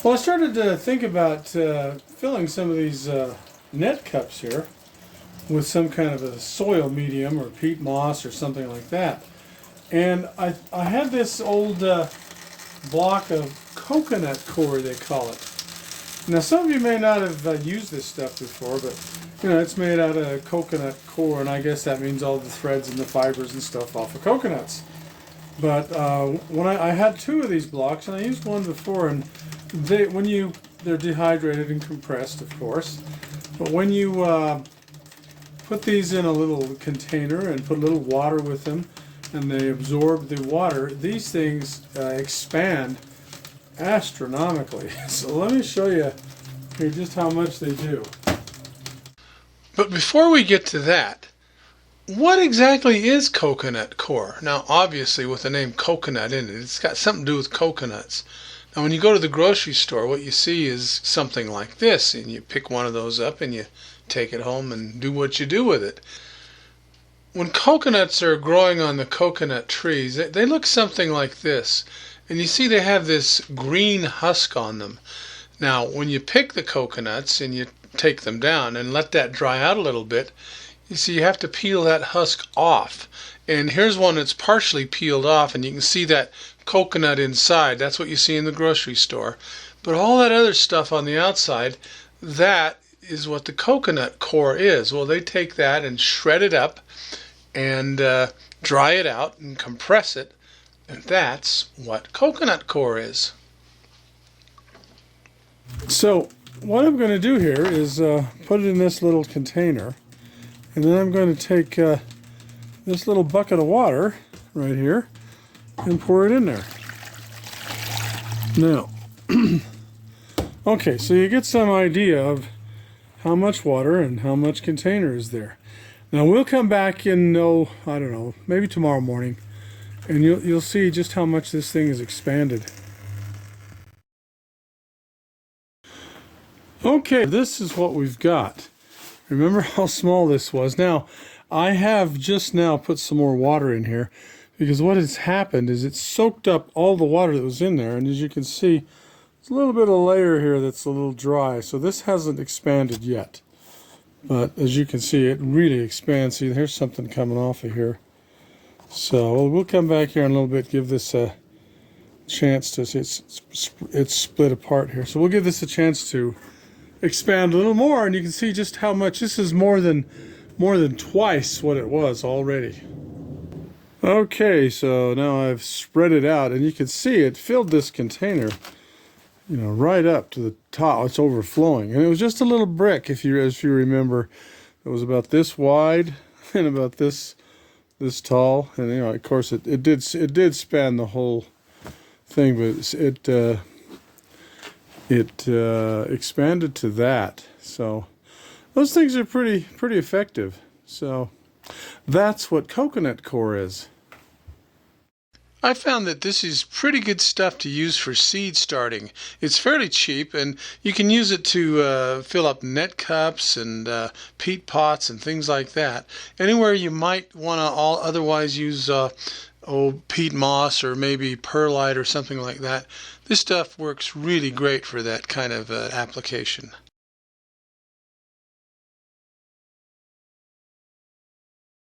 Well, I started to think about filling some of these net cups here with some kind of a soil medium or peat moss or something like that. And I had this old block of coconut coir, they call it. Now, some of you may not have used this stuff before, but you know, it's made out of coconut coir, and I guess that means all the threads and the fibers and stuff off of coconuts. But when I had two of these blocks, and I used one before, and they're dehydrated and compressed, of course. But when you put these in a little container and put a little water with them, and they absorb the water, these things expand astronomically. So let me show you here just how much they do. But before we get to that, what exactly is coconut coir? Now, obviously, with the name coconut in it, it's got something to do with coconuts. Now, when you go to the grocery store, what you see is something like this, and you pick one of those up and you take it home and do what you do with it. When coconuts are growing on the coconut trees, they look something like this. And you see they have this green husk on them. Now, when you pick the coconuts and you take them down and let that dry out a little bit, you see you have to peel that husk off. And here's one that's partially peeled off, and you can see that coconut inside. That's what you see in the grocery store. But all that other stuff on the outside, that is what the coconut coir is. Well, they take that and shred it up and dry it out and compress it, and that's what coconut coir is. So what I'm going to do here is put it in this little container, and then I'm going to take this little bucket of water right here and pour it in there. Now, okay, so you get some idea of how much water and how much container is there. Now we'll come back in, I don't know, maybe tomorrow morning, and you'll see just how much this thing is expanded. Okay, this is what we've got. Remember how small this was? Now, I have just now put some more water in here, because what has happened is it's soaked up all the water that was in there, and as you can see, there's a little bit of layer here that's a little dry, so this hasn't expanded yet. But as you can see, it really expands. See, here's something coming off of here. So we'll come back here in a little bit, give this a chance to see. It's split apart here. So we'll give this a chance to expand a little more, and you can see just how much this is, more than twice what it was already. Okay, so now I've spread it out, and you can see it filled this container, you know, right up to the top. It's overflowing, and it was just a little brick, if you remember. It was about this wide and about this tall, and you know, of course, it did span the whole thing, but it expanded to that. So those things are pretty effective. So that's what coconut coir is. I found that this is pretty good stuff to use for seed starting. It's fairly cheap, and you can use it to fill up net cups and peat pots and things like that. Anywhere you might want to otherwise use peat moss or maybe perlite or something like that, this stuff works really great for that kind of application.